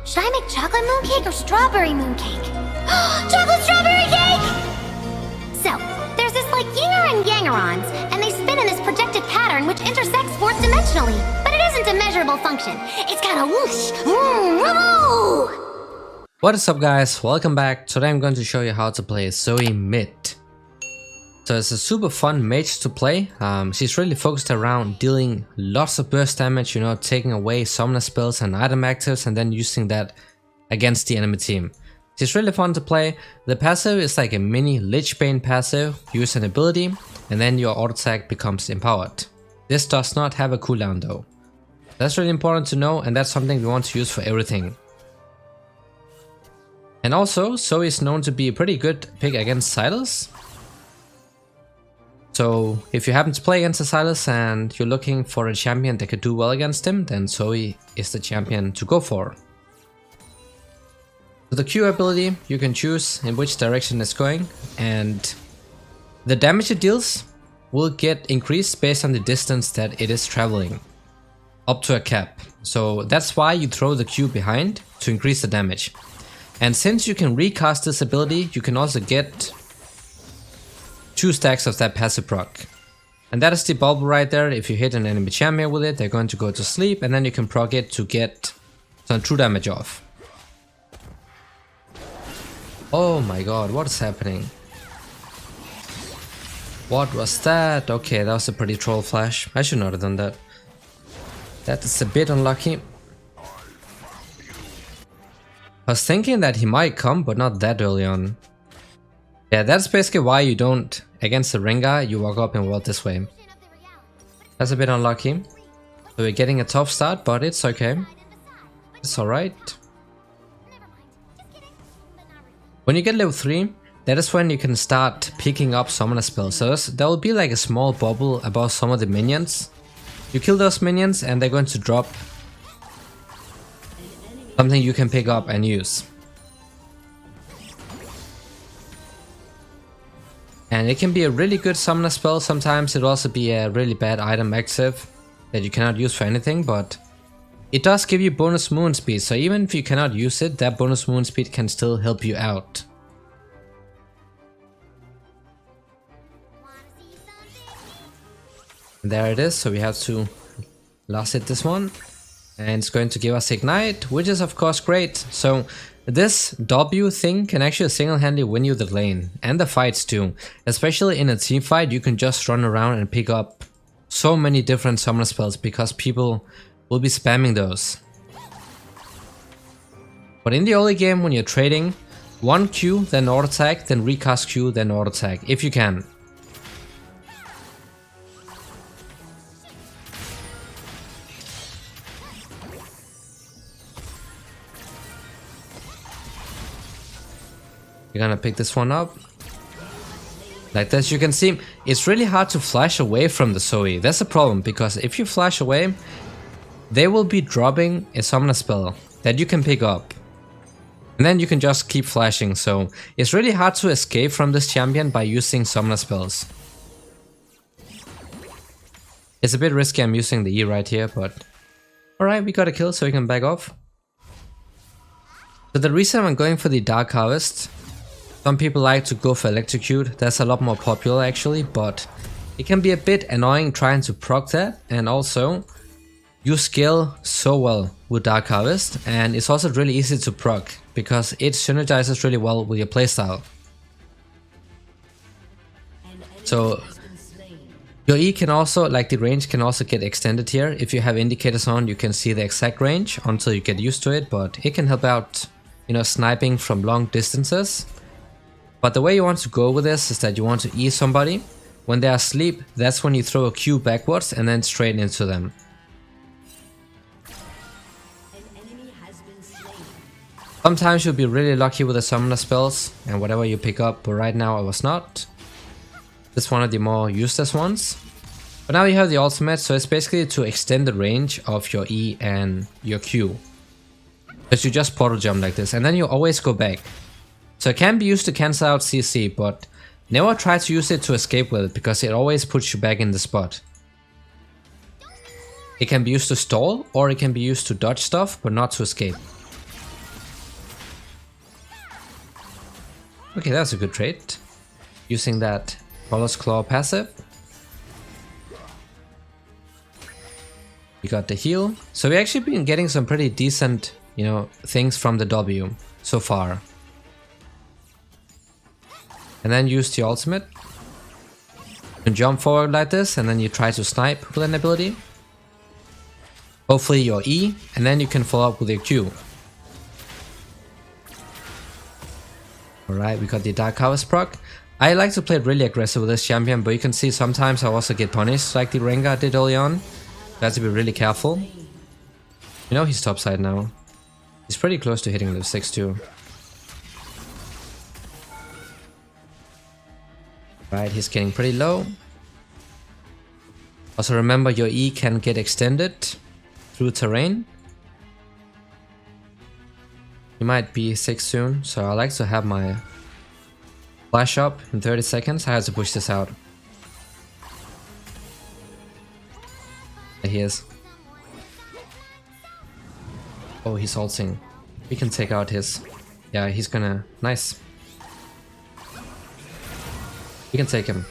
Should I make chocolate mooncake or strawberry mooncake? Chocolate strawberry cake! So, there's this like yinger and yangerons, and they spin in this projected pattern which intersects fourth dimensionally. But it isn't a measurable function. It's kind of whoosh, woo. What is up, guys? Welcome back. Today I'm going to show you how to play ZOE mid. So it's a super fun mage to play. She's really focused around dealing lots of burst damage, you know, taking away summoner spells and item actives and then using that against the enemy team. She's really fun to play. The passive is like a mini Lich Bane passive. Use an ability and then your auto attack becomes empowered. This does not have a cooldown though. That's really important to know, and that's something we want to use for everything. And also, ZOE is known to be a pretty good pick against Silas. So if you happen to play against a Silas and you're looking for a champion that could do well against him, then ZOE is the champion to go for. With the Q ability, you can choose in which direction it's going, and the damage it deals will get increased based on the distance that it is traveling, up to a cap. So that's why you throw the Q behind to increase the damage. And since you can recast this ability, you can also get 2 stacks of that passive proc. And that is the bubble right there. If you hit an enemy champion with it, they're going to go to sleep, and then you can proc it to get some true damage off. Oh my god, what is happening? What was that? Okay, that was a pretty troll flash. I should not have done that. That is a bit unlucky. I was thinking that he might come, but not that early on. Yeah, that's basically why you don't, against the Rengar, you walk up and ward this way. That's a bit unlucky. So we're getting a tough start, but it's okay. It's alright. When you get level 3, that is when you can start picking up summoner spells. So there will be like a small bubble above some of the minions. You kill those minions and they're going to drop something you can pick up and use. And it can be a really good summoner spell. Sometimes it'll also be a really bad item active that you cannot use for anything, but it does give you bonus movement speed. So even if you cannot use it, that bonus movement speed can still help you out. And there it is. So we have to last hit this one. And it's going to give us Ignite, which is of course great. So this W thing can actually single-handedly win you the lane and the fights too. Especially in a team fight, you can just run around and pick up so many different summoner spells because people will be spamming those. But in the early game when you're trading, 1 Q, then auto attack, then recast Q, then auto attack, if you can. You're gonna pick this one up. Like this, you can see, it's really hard to flash away from the ZOE. That's the problem, because if you flash away, they will be dropping a summoner spell that you can pick up. And then you can just keep flashing, so it's really hard to escape from this champion by using summoner spells. It's a bit risky, I'm using the E right here, but alright, we got a kill so we can back off. So the reason I'm going for the Dark Harvest, some people like to go for Electrocute, that's a lot more popular actually, but it can be a bit annoying trying to proc that, and also you scale so well with Dark Harvest, and it's also really easy to proc because it synergizes really well with your playstyle. So your E can also, like the range can also get extended here. If you have indicators on, you can see the exact range until you get used to it, but it can help out, you know, sniping from long distances. But the way you want to go with this is that you want to E somebody. When they are asleep, that's when you throw a Q backwards and then straight into them. Sometimes you'll be really lucky with the summoner spells and whatever you pick up, but right now I was not. This is one of the more useless ones. But now you have the ultimate, so it's basically to extend the range of your E and your Q. Because you just portal jump like this and then you always go back. So it can be used to cancel out CC, but never try to use it to escape with it because it always puts you back in the spot. It can be used to stall or it can be used to dodge stuff, but not to escape. Okay, that's a good trait. Using that Brawler's Claw passive. We got the heal. So we actually been getting some pretty decent, things from the W so far. And then use the ultimate. You can jump forward like this and then you try to snipe with an ability. Hopefully your E, and then you can follow up with your Q. Alright, we got the Dark Harvest proc. I like to play really aggressive with this champion, but you can see sometimes I also get punished like the Rengar did early on. You have to be really careful. He's topside now. He's pretty close to hitting level 6 too. Right, he's getting pretty low. Also remember your E can get extended through terrain. He might be 6 soon, so I like to have my flash up in 30 seconds. I have to push this out. There he is. Oh, he's ulting. We can take out his... Yeah, he's gonna... Nice. We can take him.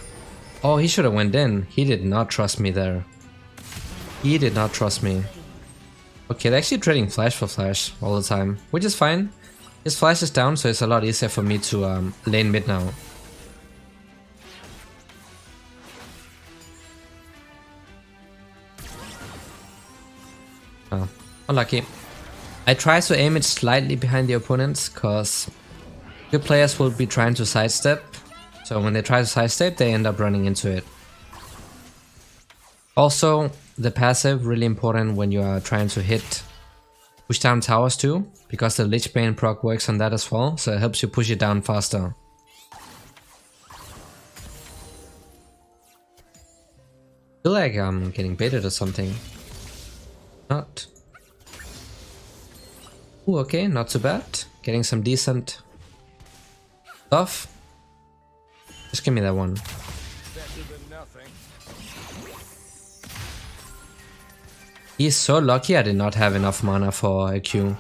Oh, he should have went in. He did not trust me there. He did not trust me. Okay, they're actually trading flash for flash all the time, which is fine. His flash is down, so it's a lot easier for me to lane mid now. Oh, unlucky. I try to aim it slightly behind the opponents, cause good players will be trying to sidestep. So when they try to sidestep, they end up running into it. Also, the passive, really important when you are trying to push down towers too, because the Lich Bane proc works on that as well, so it helps you push it down faster. I feel like I'm getting baited or something. Not. Ooh, okay, not too bad. Getting some decent stuff. Just give me that one. He's so lucky I did not have enough mana for a Q.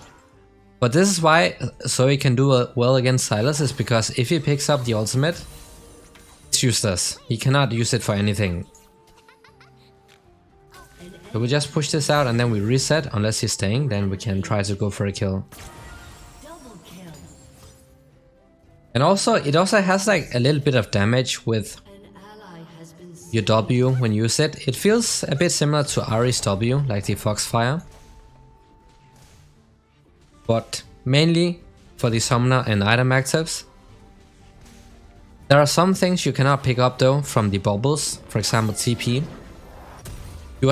But this is why ZOE can do well against Sylas, is because if he picks up the ultimate, it's useless. He cannot use it for anything. So we just push this out and then we reset. Unless he's staying, then we can try to go for a kill. And also, it also has like a little bit of damage with your W when you use it. It feels a bit similar to Ahri's W, like the Foxfire. But mainly for the Summoner and item actives. There are some things you cannot pick up though from the bubbles, for example TP. You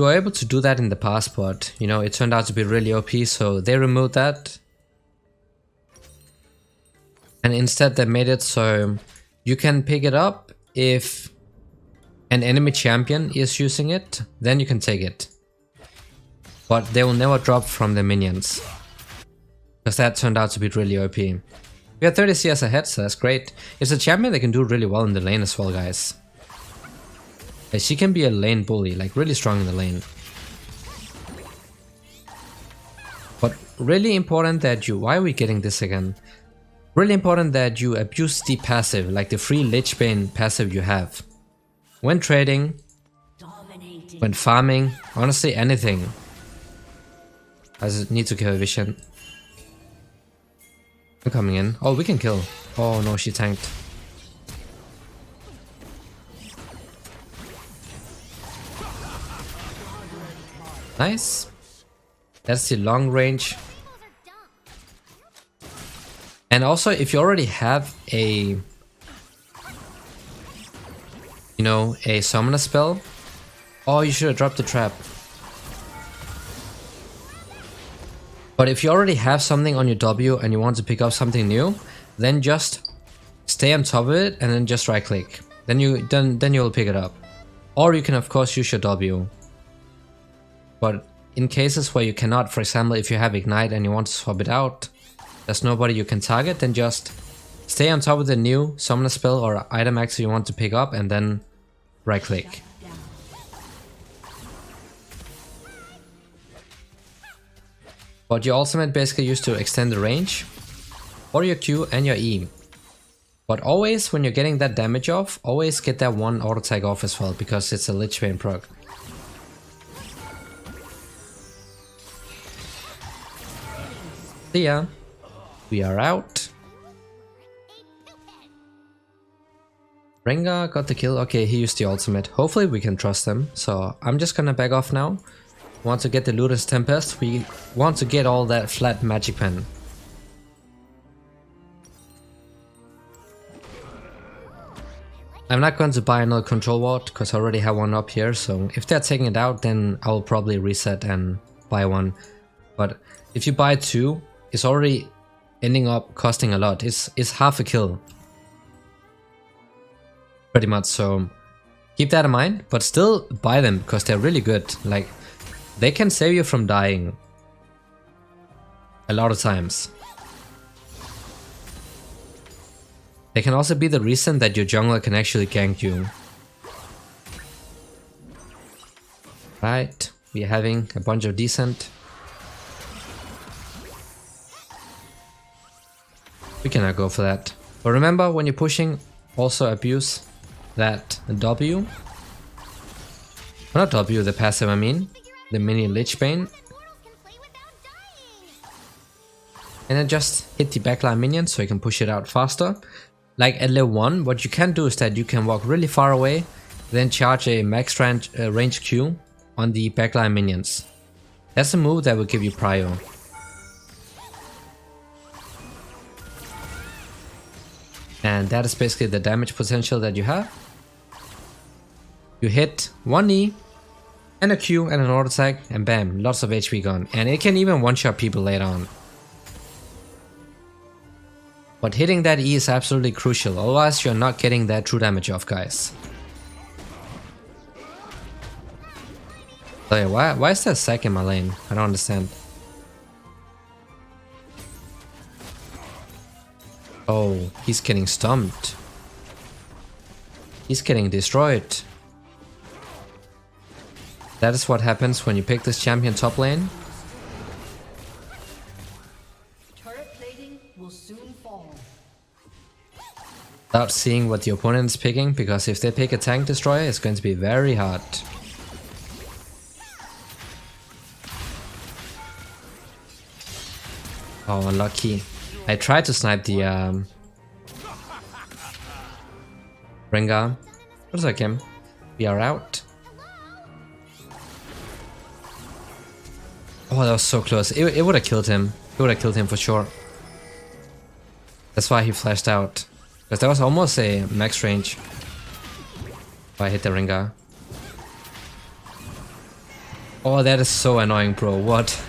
were able to do that in the past, but it turned out to be really OP, so they removed that. And instead they made it so you can pick it up if an enemy champion is using it, then you can take it. But they will never drop from the minions. Because that turned out to be really OP. We are 30 CS ahead, so that's great. It's a champion that can do really well in the lane as well, guys. She can be a lane bully, like really strong in the lane. But really important that you... Why are we getting this again? Really important that you abuse the passive, like the free Lich Bane passive you have. When trading, when farming, honestly anything. I just need to kill a vision. I'm coming in. Oh, we can kill. Oh no, she tanked. Nice. That's the long range. And also, if you already have a summoner spell, oh, you should have dropped the trap. But if you already have something on your W and you want to pick up something new, then just stay on top of it and then just right click. Then you'll pick it up. Or you can of course use your W. But in cases where you cannot, for example, if you have Ignite and you want to swap it out, there's nobody you can target, then just stay on top of the new summoner spell or item active you want to pick up and then right click. But your ultimate basically used to extend the range, or your Q and your E. But always, when you're getting that damage off, always get that one auto attack off as well, because it's a Lich Bane proc. See ya. We are out. Rengar got the kill. Okay, he used the ultimate. Hopefully we can trust him. So I'm just gonna back off now. Want to get the Ludus Tempest. We want to get all that flat magic pen. I'm not going to buy another control ward because I already have one up here. So if they're taking it out, then I'll probably reset and buy one. But if you buy two, it's already ending up costing a lot. It's half a kill. Pretty much, so keep that in mind, but still buy them because they're really good. Like, they can save you from dying a lot of times. They can also be the reason that your jungler can actually gank you. Right, we're having a bunch of decent. We cannot go for that. But remember, when you're pushing, also abuse that W. Not W, the passive I mean. The mini Lich Bane. And then just hit the backline minion so you can push it out faster. Like at level 1, what you can do is that you can walk really far away, then charge a max range Q on the backline minions. That's a move that will give you prio. And that is basically the damage potential that you have. You hit one E and a Q and an auto attack and bam, lots of HP gone. And it can even one-shot people later on. But hitting that E is absolutely crucial, otherwise you're not getting that true damage off, guys. So yeah, why is there a sack in my lane? I don't understand. Oh, he's getting stumped. He's getting destroyed. That is what happens when you pick this champion top lane. Turret plating will soon fall. Without seeing what the opponent is picking, because if they pick a tank destroyer, it's going to be very hard. Oh, unlucky. I tried to snipe the Rengar. Looks like him. We are out. Oh, that was so close. It would have killed him. It would have killed him for sure. That's why he flashed out. Because that was almost a max range. If I hit the Rengar. Oh, that is so annoying, bro. What?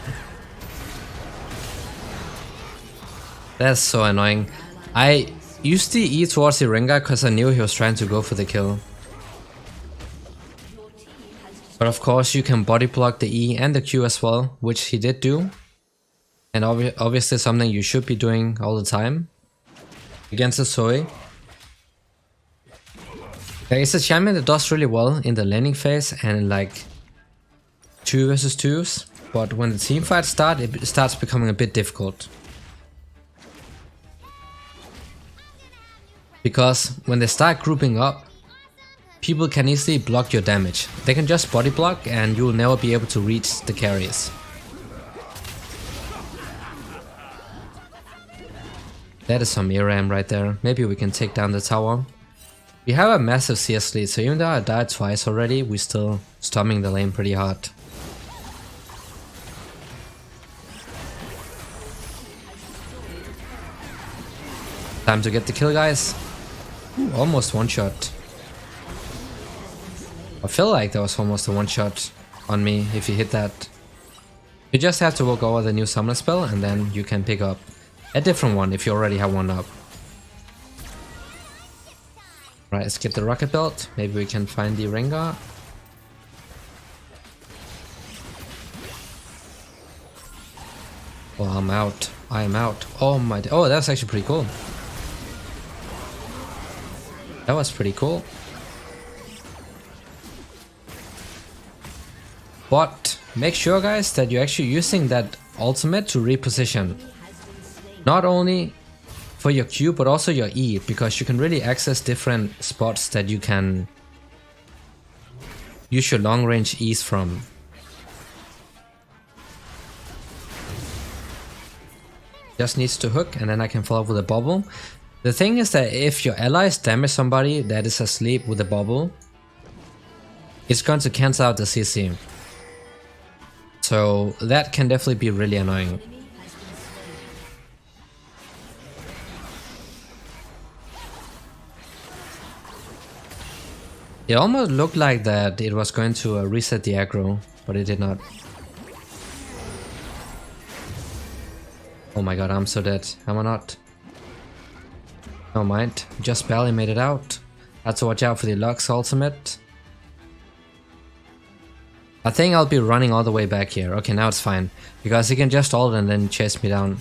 That's so annoying. I used the E towards the Rengar because I knew he was trying to go for the kill. But of course you can body block the E and the Q as well, which he did do. And obviously something you should be doing all the time. Against the ZOE. It's a champion that does really well in the laning phase and in like 2 versus 2s. But when the team fights start, it starts becoming a bit difficult. Because when they start grouping up, people can easily block your damage. They can just body block and you will never be able to reach the carries. That is some ERAM right there. Maybe we can take down the tower. We have a massive CS lead, so even though I died twice already, we're still storming the lane pretty hard. Time to get the kill, guys. Ooh, almost one shot. I feel like that was almost a one shot on me if you hit that. You just have to walk over the new summon spell and then you can pick up a different one if you already have one up. Right, let's get the rocket belt. Maybe we can find the Rengar. Oh, I'm out. I am out. Oh my. Oh, that was actually pretty cool. That was pretty cool. But make sure, guys, that you're actually using that ultimate to reposition. Not only for your Q, but also your E, because you can really access different spots that you can use your long range E's from. Just needs to hook, and then I can follow up with a bubble. The thing is that if your allies damage somebody that is asleep with a bubble, it's going to cancel out the CC. So that can definitely be really annoying. It almost looked like that it was going to reset the aggro, but it did not. Oh my god, I'm so dead. Am I not? No mind, just barely made it out. Had to watch out for the Lux ultimate. I think I'll be running all the way back here. Okay, now it's fine. Because he can just ult and then chase me down.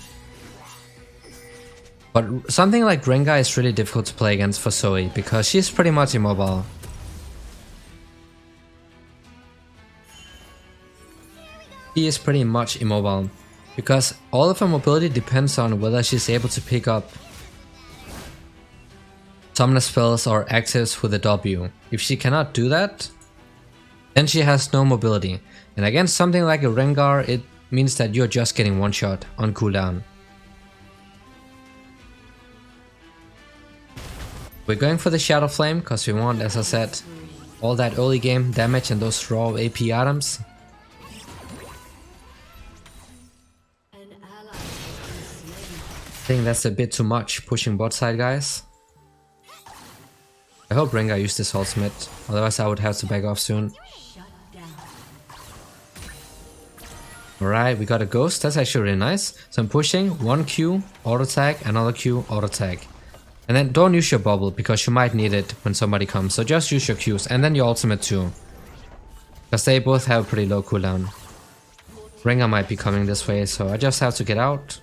But something like Rengar is really difficult to play against for ZOE, because she's pretty much immobile. She is pretty much immobile, because all of her mobility depends on whether she's able to pick up summoner spells or actives with a W. If she cannot do that, then she has no mobility. And against something like a Rengar, it means that you're just getting one shot on cooldown. We're going for the Shadow Flame because we want, as I said, all that early game damage and those raw AP items. I think that's a bit too much pushing bot side, guys. I hope Rengar used this ultimate, otherwise I would have to back off soon. Alright, we got a ghost, that's actually really nice. So I'm pushing, 1 Q, auto tag, another Q, auto tag. And then don't use your bubble, because you might need it when somebody comes. So just use your Qs, and then your ultimate too. Because they both have a pretty low cooldown. Rengar might be coming this way, so I just have to get out.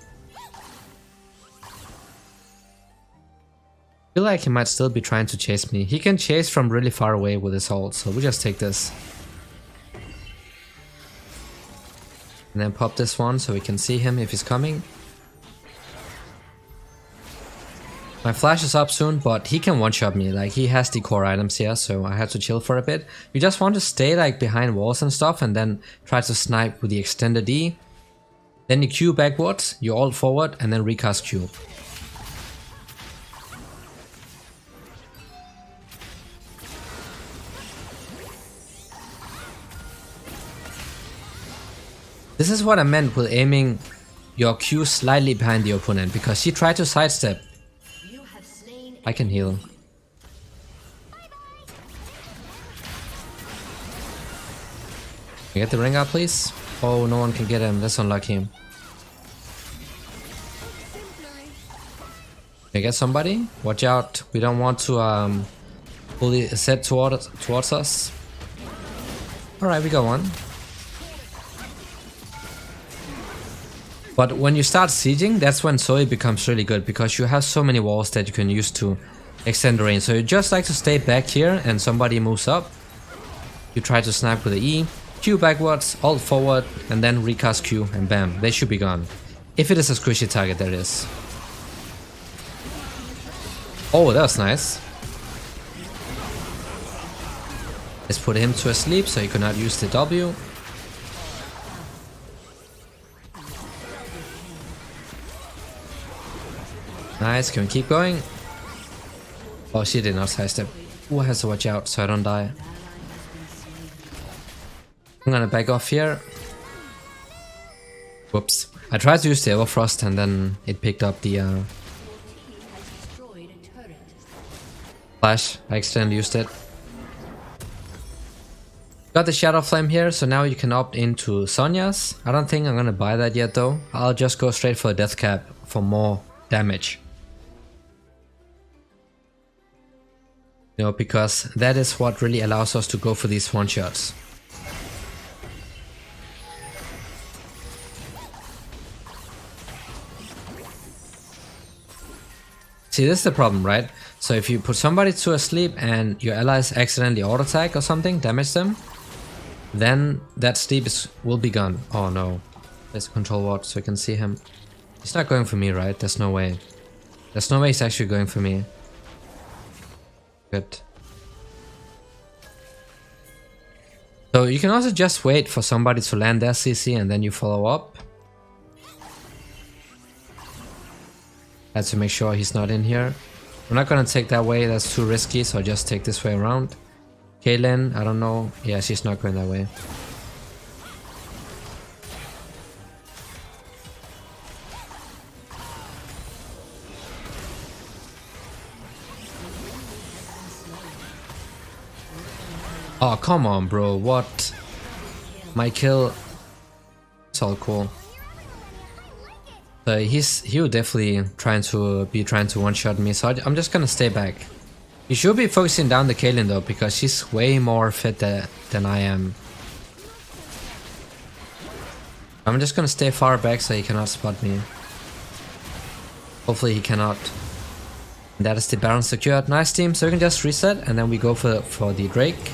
I feel like he might still be trying to chase me. He can chase from really far away with his ult, so we just take this. And then pop this one so we can see him if he's coming. My flash is up soon, but he can one-shot me. Like, he has the core items here, so I have to chill for a bit. You just want to stay like behind walls and stuff, and then try to snipe with the extended E. Then you Q backwards, you ult forward, and then recast Q. This is what I meant with aiming your Q slightly behind the opponent, because she tried to sidestep. I can heal. Can you get the ring out, please? Oh, no one can get him. That's unlucky. Can you get somebody? Watch out. We don't want to fully set towards us. Alright, we got one. But when you start sieging, that's when ZOE becomes really good, because you have so many walls that you can use to extend the range. So you just like to stay back here and somebody moves up. You try to snipe with the E, Q backwards, ult forward, and then recast Q, and bam, they should be gone. If it is a squishy target, there it is. Oh, that was nice. Let's put him to sleep so he could not use the W. Nice, can we keep going? Oh, she did not sidestep. Ooh, I have to watch out so I don't die. I'm gonna back off here. Whoops. I tried to use the Everfrost and then it picked up the flash. I accidentally used it. Got the Shadow Flame here, so now you can opt into Sonya's. I don't think I'm gonna buy that yet though. I'll just go straight for a Death Cap for more damage. You know, because that is what really allows us to go for these one-shots. See, this is the problem, right? So if you put somebody to sleep and your allies accidentally auto-attack or something, damage them, then that sleep will be gone. Oh no. There's a control ward so you can see him. He's not going for me, right? There's no way. There's no way he's actually going for me. Good. So you can also just wait for somebody to land their CC and then you follow up. Had to make sure he's not in here. I'm not gonna take that way, that's too risky, so I'll just take this way around. Kaylin, I don't know. Yeah, she's not going that way. Oh, come on, bro. What? My kill. It's all cool. He will definitely trying to one-shot me, so I'm just gonna stay back. He should be focusing down the Kaylin though, because she's way more fit than I am. I'm just gonna stay far back so he cannot spot me. Hopefully he cannot. And that is the Baron secured. Nice team, so we can just reset and then we go for the Drake.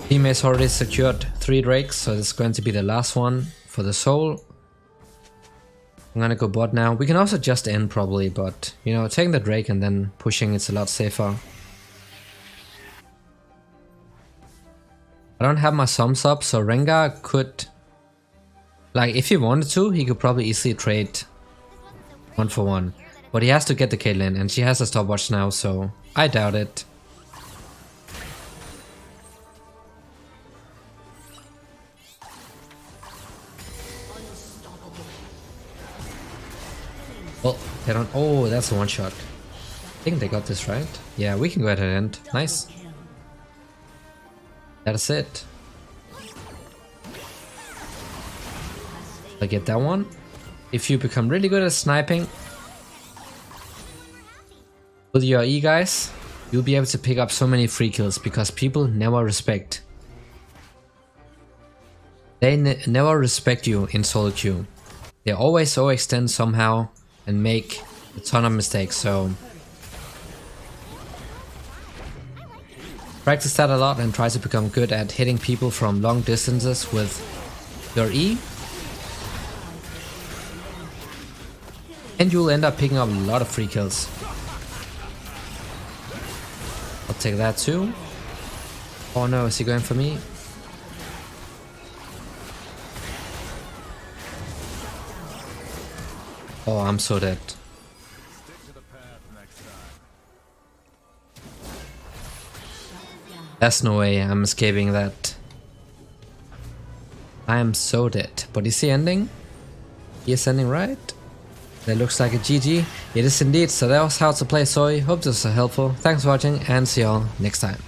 Teammates already secured 3 Drakes, so this is going to be the last one for the soul. I'm gonna go bot now. We can also just end probably, but you know, taking the Drake and then pushing it's a lot safer. I don't have my sums up, so Rengar could, like, if he wanted to, he could probably easily trade 1 for 1. But he has to get the Caitlyn, and she has a stopwatch now, so I doubt it. Well, they don't. Oh, that's a one shot. I think they got this right. Yeah, we can go ahead and end. Nice. That's it. I get that one. If you become really good at sniping with your E guys, you'll be able to pick up so many free kills because people never respect. They never respect you in solo queue. They always overextend somehow and make a ton of mistakes, so practice that a lot and try to become good at hitting people from long distances with your E. And you'll end up picking up a lot of free kills. I'll take that too. Oh no, is he going for me? Oh, I'm so dead. There's no way I'm escaping that. I am so dead. But is he ending? He is ending, right? That looks like a GG. It is indeed. So that was how to play ZOE. Hope this was helpful. Thanks for watching and see y'all next time.